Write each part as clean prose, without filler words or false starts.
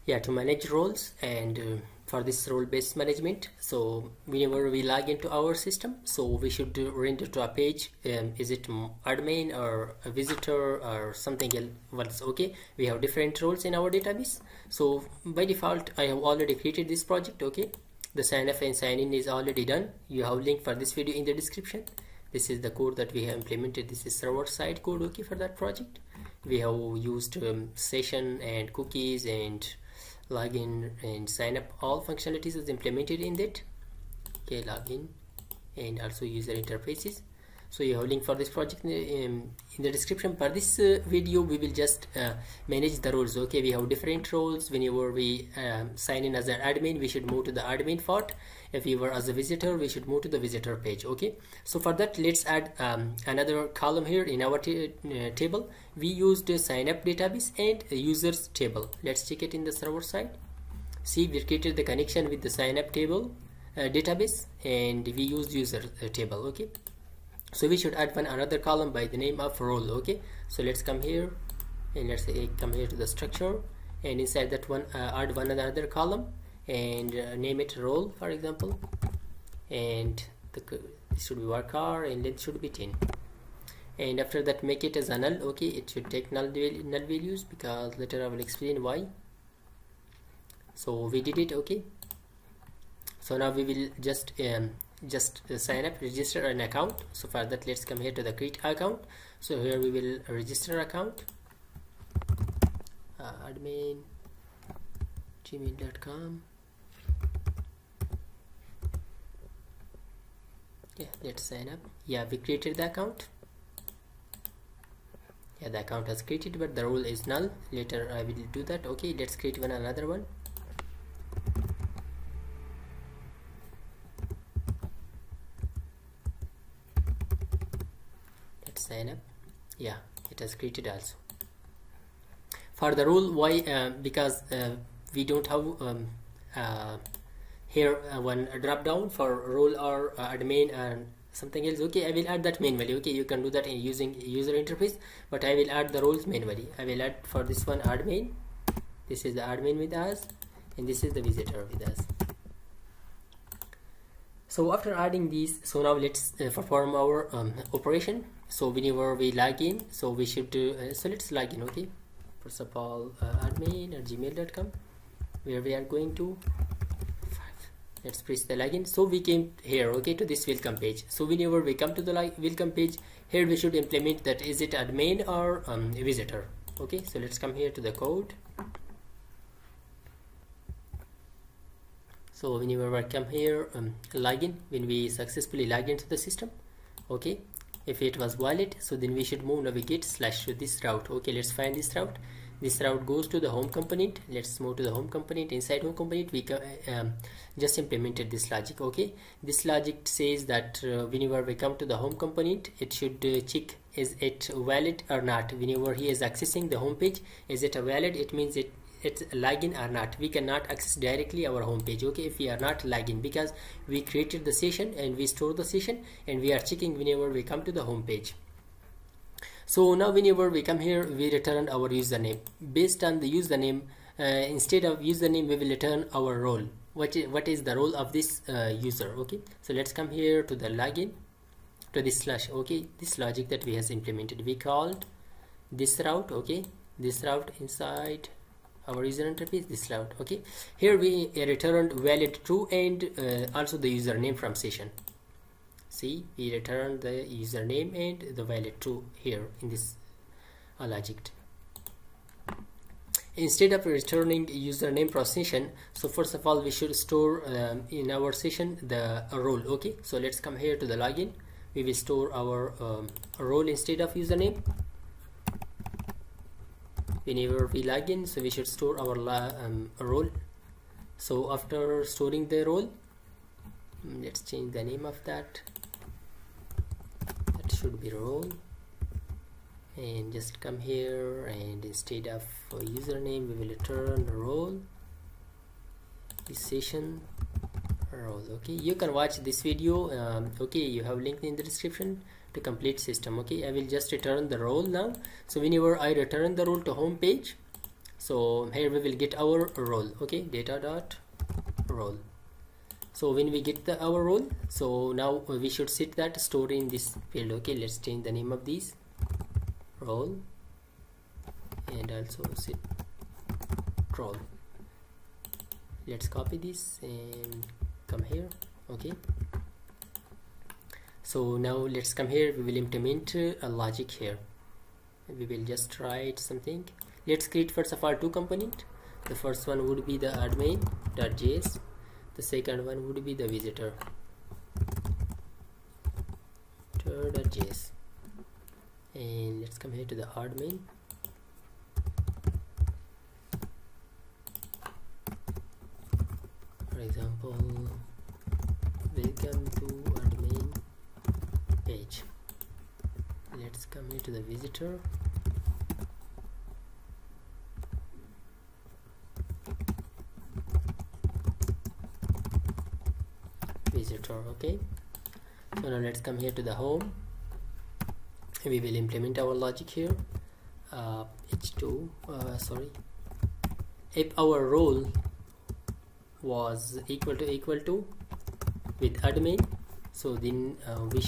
Yeah, to manage roles and for this role-based management. So whenever we log into our system, so we should render to a page, is it admin or a visitor or something else. Okay, we have different roles in our database. So by default I have already created this project. Okay, the sign up and sign in is already done. You have link for this video in the description. This is the code that we have implemented. This is server side code, okay, for that project. We have used session and cookies and login and sign up. All functionalities is implemented in that. Okay, login and also user interfaces. So you have link for this project in the description. For this video we will just manage the roles. Okay, we have different roles. Whenever we sign in as an admin, we should move to the admin part. If we were as a visitor, we should move to the visitor page. Okay, so for that let's add another column here in our table. We used sign up database and users table. Let's check it in the server side. See, we created the connection with the sign up table database, and we used user table. Okay, so we should add another column by the name of role. Okay, so let's come here and let's say come here to the structure, and inside that one add another column and name it role, for example, and this should be worker and length should be 10, and after that make it as a null. Okay, it should take null values because later I will explain why. So we did it. Okay, so now we will just sign up, register an account. So for that let's come here to the create account. So here we will register account, admin gmail.com. yeah, let's sign up. Yeah, we created the account. Yeah, the account has created, but the role is null. Later I will do that. Okay, let's create another one. Sign up. Yeah, it has created also. For the role, why? Because we don't have here one drop down for role or admin and something else. Okay, I will add that manually. Okay, you can do that in using user interface, but I will add the roles manually. I will add for this one admin. This is the admin with us, and this is the visitor with us. So after adding these, so now let's perform our operation. So whenever we log in, so we should so let's log in. Okay, first of all admin@gmail.com, where we are going to 5. Let's press the login. So we came here, okay, to this welcome page. So whenever we come to the welcome page, here we should implement that is it admin or visitor. Okay, so let's come here to the code. So whenever I come here, login, when we successfully log into the system, okay, if it was valid, so then we should move navigate / to this route. Okay, let's find this route. This route goes to the home component. Let's move to the home component. Inside home component we just implemented this logic. Okay, this logic says that whenever we come to the home component, it should check is it valid or not. Whenever he is accessing the home page, is it a valid? It means it's login or not. We cannot access directly our home page. Okay, if we are not login, because we created the session and we store the session, and we are checking whenever we come to the home page. So now whenever we come here, we return our username. Based on the username, instead of username, we will return our role. What is the role of this user? Okay, so let's come here to the login, to this / okay, this logic that we has implemented. We called this route. Okay, this route inside our user interface, this route. Okay, here we returned valid true and also the username from session. See, we returned the username and the valid true here in this logic. Instead of returning username from session, so first of all we should store in our session the role. Okay, so let's come here to the login. We will store our role instead of username. Whenever we log in, so we should store our role. So after storing the role, let's change the name of that. That should be role, and just come here, and instead of username we will return role, this session role. Okay, you can watch this video. Okay, you have link in the description to complete system. Okay, I will just return the role now. So whenever I return the role to home page, So here we will get our role. Okay, data dot role. So when we get our role, so now we should set that stored in this field. Okay, let's change the name of these role and also set role. Let's copy this and come here. Okay, so now let's come here. We will implement a logic here. We will just write something. Let's create first of all two components. The first one would be the admin.js. The second one would be the visitor.js. And let's come here to the admin. For example, welcome to admin page. Let's come here to the visitor. Okay, so now let's come here to the home. We will implement our logic here. If our role was equal to with admin, so then we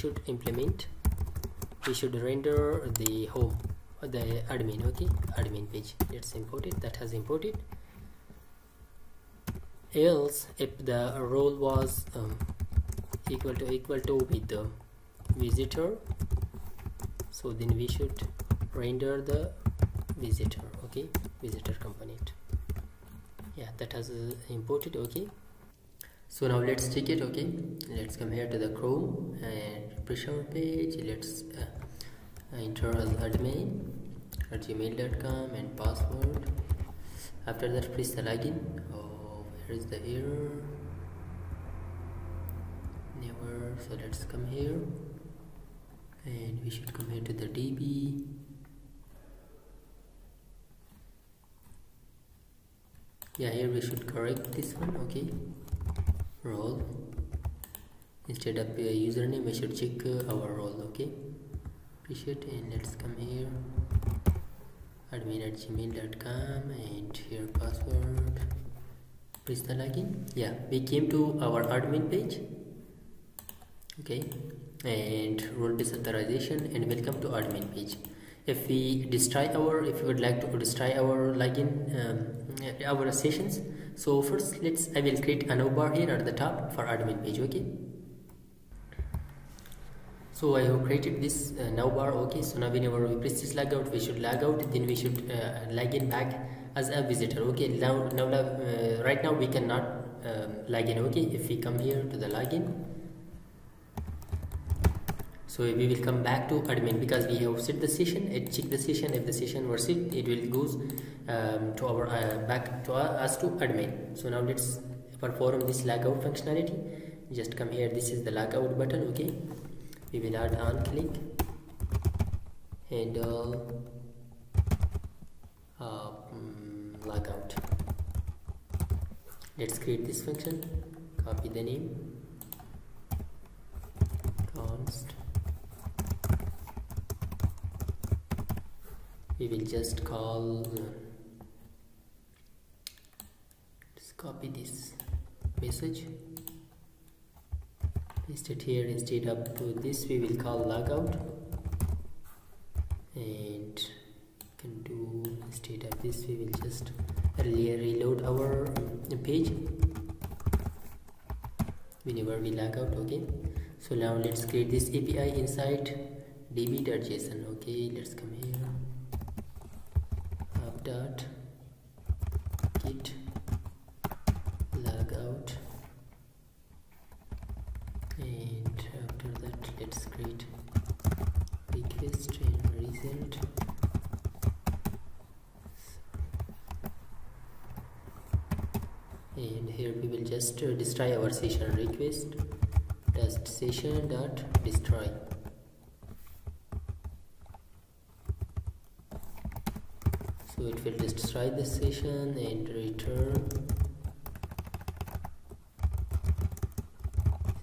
should render the home or the admin. Okay, admin page. Let's import it. That has imported. Else, if the role was equal to with the visitor, so then we should render the visitor. Okay, visitor component. Yeah, that has imported. Okay, so now let's check it. Okay, let's come here to the Chrome and refresh our page. Let's enter as admin at gmail.com and password. After that, press the login. Oh, where is the error? Never. So let's come here and we should come here to the DB. Yeah, here we should correct this one. Okay, role instead of username we should check our role. Okay, appreciate. And let's come here admin at gmail.com and here password. Press the login. Yeah, we came to our admin page. Okay, and role-based authorization and welcome to admin page. If we would like to destroy our login, our sessions, so first I will create a now bar here at the top for admin page. Okay, so I have created this now bar. Okay, so now whenever we press this log out, we should log out, then we should log in back as a visitor. Okay, now right now we cannot log in. Okay, if we come here to the login, so we will come back to admin because we have set the session. It check the session. If the session was set, it will goes to our back to us to admin. So now let's perform this logout functionality. Just come here. This is the logout button. Okay, we will add on click handle logout. Let's create this function. Copy the name. Const. We will just copy this message, paste it here. Instead of this, we will call logout, and can do instead of this, we will just reload our page whenever we log out. Okay, so now let's create this API inside db.json. Okay, let's come here. Dot get logout, and after that let's create request and result. And here we will just destroy our session. Request dot session dot destroy. So it will destroy the session and return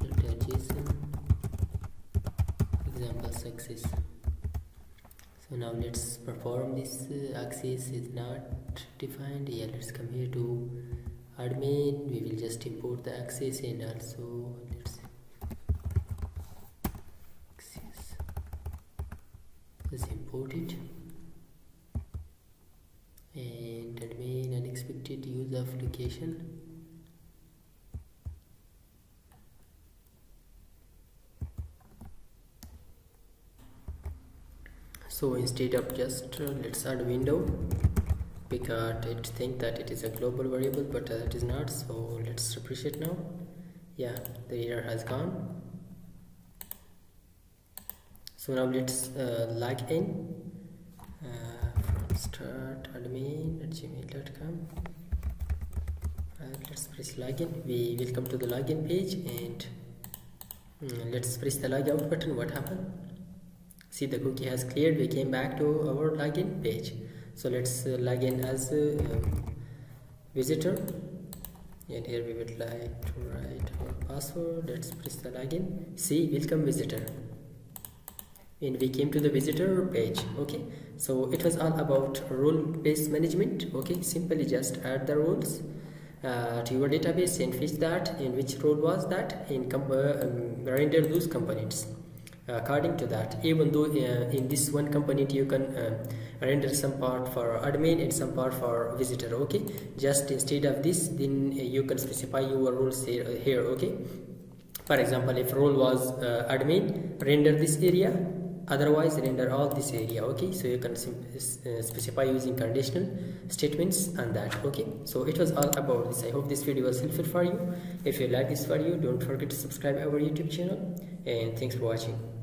JSON example success. So now let's perform this. Access is not defined. Yeah, let's come here to admin. We will just import the access, and also let's access, just import it. And admin unexpected use of application. So instead of just let's add window, because it think that it is a global variable, but it is not. So let's refresh it now. Yeah, the error has gone. So now let's log in from start admin@gmail.com. Let's press login. We will come to the login page, and let's press the log out button. What happened? See, the cookie has cleared. We came back to our login page. So let's log in as a visitor, and here we would like to write our password. Let's press the login. See, welcome visitor, and we came to the visitor page. Okay, so it was all about role-based management. Okay, simply just add the roles to your database and fetch that, and which role was that, and render those components according to that. Even though in this one component you can render some part for admin and some part for visitor. Okay, just instead of this, then you can specify your roles here. Okay, for example, if role was admin, render this area, otherwise render all this area. Okay, so you can specify using conditional statements and that. Okay, so it was all about this. I hope this video was helpful for you. If you like this video, don't forget to subscribe our YouTube channel, and thanks for watching.